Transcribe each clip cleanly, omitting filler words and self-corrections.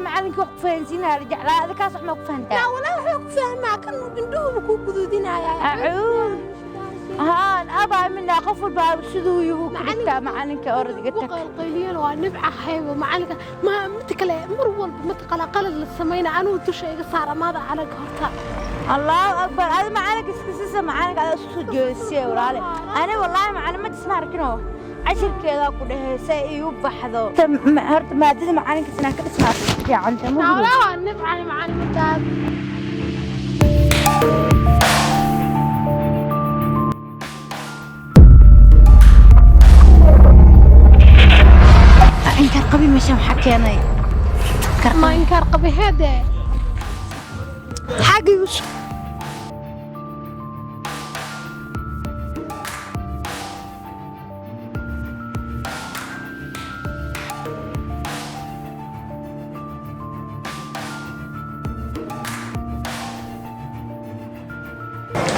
معلمك وقفين زينة رجع لا هذا كاس احنا وقفين لا ولا وقفين ما كان بندوه بكو قدودنا يا أعوذ هان أبا منا قفل باب سدو يهو كرتا معلمك أورد قلت قليل ونبع حيوة معلمك ما متكلة مرول متقلة قلل السمين عنو تشيء صار ماذا على قهرتها الله أكبر هذا معلمك اسكسسة معلمك على سوسو جوسية ورالي أنا والله معلم ما تسمع ركنه عشر كذا كله سيئوب بحذو هرت ما أدري معلمك سنة كده اسمع في عنده مو لا نبع معلم تاب إنكار قبي مشى محكيني ما إنكار قبي هذا حاجة يوسف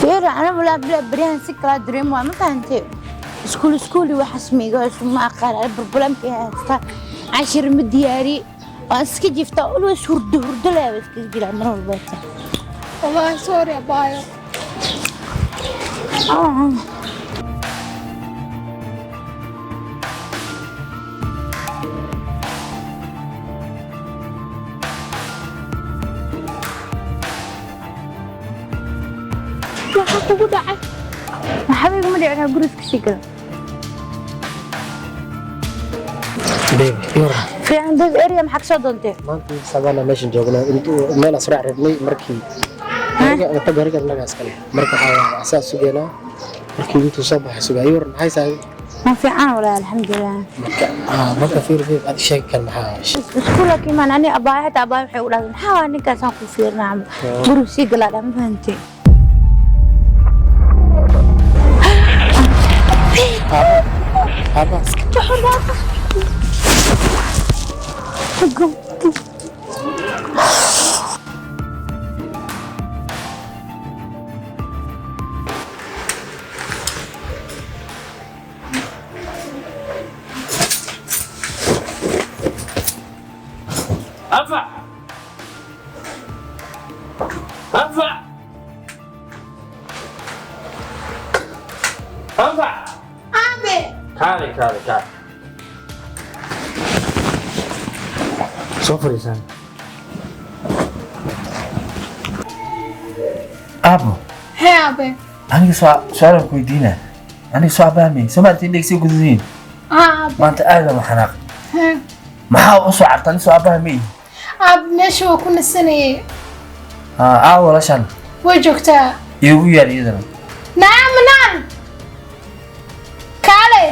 فير أنا بلا بريان سكرة دريم وما فهمتي سكولي وحسمي قال ما قال البربلم فيها ستا عشر مدياري واسكي جفتا أول هرد لا بس كذي جل عمره البيت والله سوري يا بايو waxaa kugu dhacay maxaa igu dhicina guriga shiga في عندك اريا محك soo doontay maanta sabana meeshan joognaa intuu meel asraac rabnay markii aniga gariga naga iskale marka waxa asaas sugeena markii intuu soo baxay sugay war maxay saay ما في عنا ولا الحمد لله marka fiir aad sheegkan maxaa iskuulka iman ani abaa hada abaa waxay u dhahdeen maxaa ninkaas aan ku fiirnaa guriga si galaad ma fahantay Apa? Apa? Apa? Apa? aabe Kale. Soo fariisan. Abo. hee aabe Aniga su'aal ku weydiina. Aniga soo abaamay. Soomaaliya dhigsi guduudin. aabe Maanta aad ma xanaaq. hee Maxaa u soo cartan soo abaamay? aabe meesha waa ku nasanayay Wala shan. way joogtaa Igu yar iyadana. naan kaale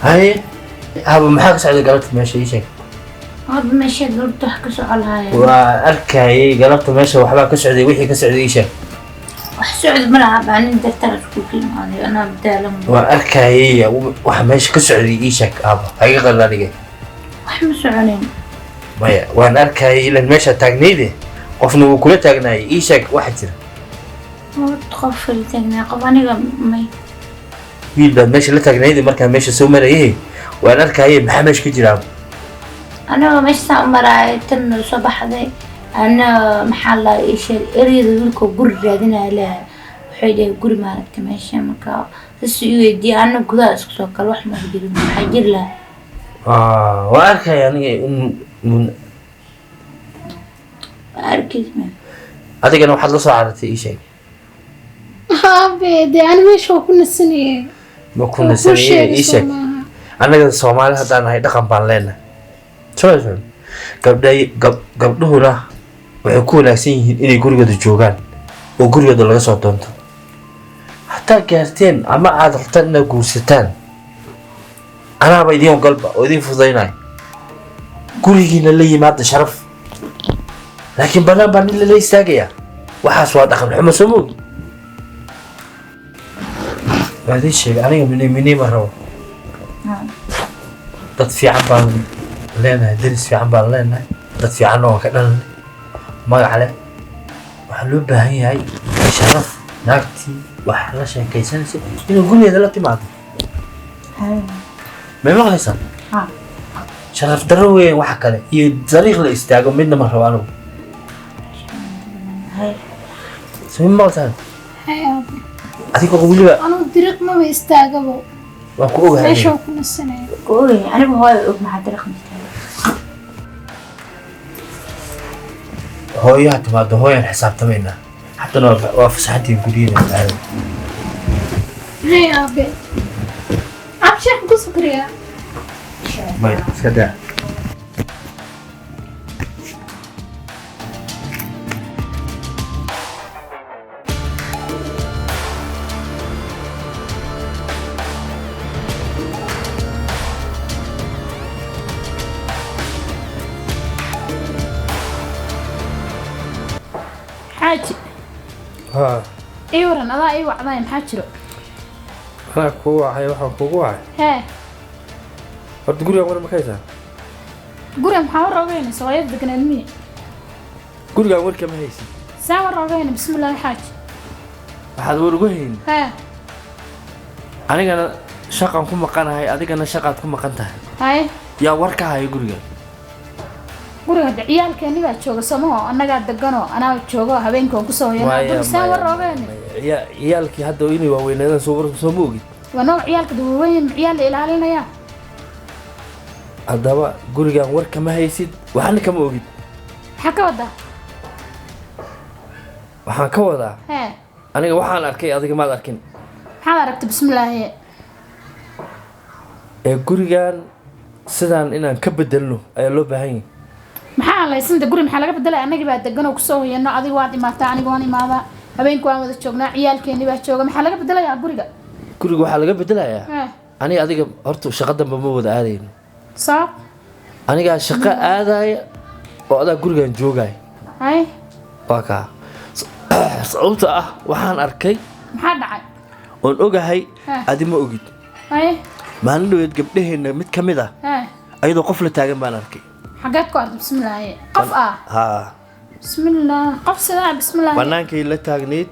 Hay. Abo maxaa ka socda galabta meesha ii sheeg. هذا ماشي قلت تحكي سؤال هاي Waa arkay galabta meesha waxba ka socday wixii ka socday ii sheeg. وحسعد ملعب عن انت ترى تقول انا بدالم Waa arkay waxa meesha ka socday ii sheeg abo. Haga qaladiga. وحنا سعونين maya waan arkay ilan meesha taagneeyde qofna uu kula taagnaay ii sheeg waxa jira تقفل تاني قباني مي wiil baa meesha la taagneeyde markaa meesha soo marayay waan arkay maxaa meesha ka jira انا مش سامراي تن صباح ذي انا محل ايش اريد لكم قر رادنا لا وحيد قر مالك ماشي مكا السيدي انا كذا اسكو كل واحد ما يقدر حجر له waan arkay aniga in اركز من adigana waxaad la soo carartay ii sheeg aabe dee ani meesha waa ku nasanayay ma ku nasanayay ii sheeg anaga Soomaali haddaan nahay dhaqan baan leenahay soo gabdhuhuna waxay ku wanaagsan yihiin inay gurigooda joogaan oo gurigooda laga soo doonto hataa gaarteen ama aad rabtaan inaad guursataan anaaba idiin galba oo idiin fududaynay gurigiina la yimaada sharaf laakiin banaan baan in la istaagaya waxaas waa dhaqan xumo soo moog baadii sheeg aniga minii ma rabo dad fiican baan leenahay daris fiican baan leenahay dad fiican oo ka dhalanay magac leh waxaa loo baahan yahay sharaf naagtii wax la sheekaysanaysa inuu gurigeeda la timaado هاي may maqlaysaa ها sharaf darro weeyaan waxa kale iyo dariiq la istaago midna ma rabo anigu هاي sami maqlaysaa Hay aabe. adigoo weliba Anuu diriiq maba istaagabo. waan ku ogahay Meesha ku nasanay. قولي أنا بهواي أقول مع طريق مستوى hooyaha timaado hooyaan xisaabtamaynaa haddana waa fasaxantiin guriyada aada Hay aabe. Abshay ku sukriya. may iska daa Xaaji. ها Waran adaa ay wacday maxaa jiro? أنا كوع هاي واحد كوع Hee. horta guriga war ma kaysaa Guriga maxaa roogayna soo yar degan ilmihi. guriga warka ma haysid Saa roogayna bismillaah xaaji. waxaad war ugu hayn Hee. anigana shaqan ku maqanahay adigana shaqaad ku maqan tahay Hay. yaa warka hayo guriga Guriga ciyaalkeeni baa jooga Soomaa annaga degano anaa joogo habeenkii ku soo yeelay. Guriga saa roogayna. ciyaalkii hadda inay waaweynadaan soo ma ogid Wanoo ciyaalka duwayn ciyaal ilaalinaya. haddaba gurigan warka ma haysid waxna kama ogid Maxaa ka wada? waxaan ka wadaa Hee. aniga waxaan arkay adiga maad arkin Maxaad aragtay bismillaah. ee gurigan sidaan inaan ka bedelno ayaa loo baahan yahay maxaa laysan guri maxaa laga bedelay anagi baa degan oo ku soo hoyano adiga waad imaataa aniga waan imaada habeenku waan wada joognaa ciyaalkeeni baa jooga maxaa laga bedelayaa guriga guriga waxaa laga bedelayaa eh aniga adiga horta shaqo dambe ma wada aadayno saab anigaa shaqo aadaya oo adaa gurigan joogay hay waa kaa sababta ah waxaan arkay maxaa dhacay oon ogahay Ah. adi ma ogid hay maalin dhaweed gabdhaheenna mid ka mid ah eh ayadoo qof la taagan baan arkay xageed ku arday bismillaah qof ah haa bismillaah qof sidaa bismillaah bannaankay la taagnayd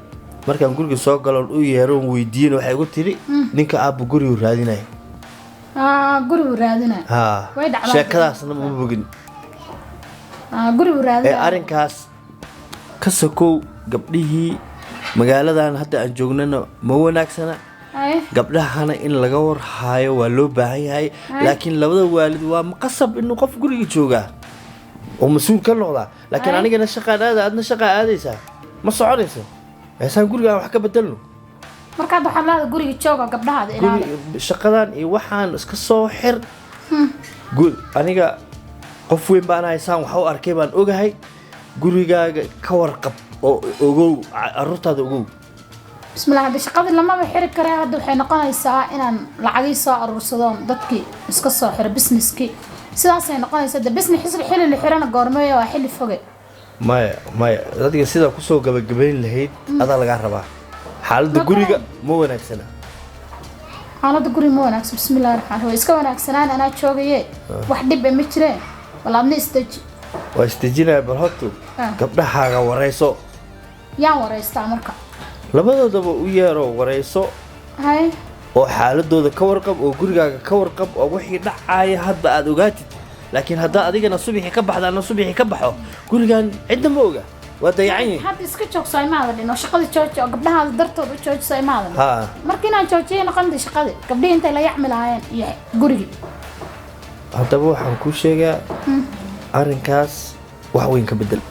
markaan guriga soo galoon u yeeroon weydiin waxay igu tiri ninka aabba gurigu raadinaya gurigu raadina haa Way dhacdaa. sheekadaasna ma bogin gurigu ee raadina arrinkaas ka sokow gabdhihii magaaladan hadda aan joognana ma wanaagsana hay gabdhahana in laga warhaayo waa loo baahan yahay laakiin labada waalid waa maqasab inuu qof guriga joogaa oo mas-uul ka noqdaa laakiin Ay. anigana shaqaan aada adna shaqaa aadaysaa ma soconayso heesaan gurigaan wax ka bedelno markaad waxaad leedahay guriga jooga gabdhahaada ilaali shaqadan iyo waxaan iska soo xir aniga qof weyn baan haysaan waxa u arkay baan ogahay gurigaaga ka warqab oo ogow carruurtaada ogow bismillaah hadda shaqadii lamaba xiri karaa hadda waxay noqonaysaa inaan lacagii soo aruursadoon dadkii iska soo xiro businesskii sidaasay noqonaysaa de business xilli la xirana goormeeya waa xilli foge maya adiga sidaa kusoo gabagabayn lahayd adaa lagaa rabaa xaaladda Ma guriga garan. ma wanaagsana xaaladda guriga ma wanaagsan bismillaah raxmaan raxiim iska wanaagsanaan anaa joogaye wax dhib ma jireen walaadna isdeji waa isdejinaya bal hortu Ah. gabdhahaaga warayso yaan waraystaa marka labadoodaba u yeero warayso hay oo xaaladooda ka warqab oo gurigaaga ka warqab oo wixii dhacaya hadda aad ogaatid laakiin haddaa adigana subaxii ka baxda ana subaxii ka baxo gurigan cidna ma oga waa dayacan yihin hadda iska joogso imaada dhin oo shaqadii jooji oo gabdhahaada dartood u joojiso imaada dhin haa marka inaan joojiyo noqonta shaqadii gabdhihii intay la yacmi lahaayeen iyo gurigii haddaba waxaan kuu sheegaa arrinkaas wax weyn ka bedel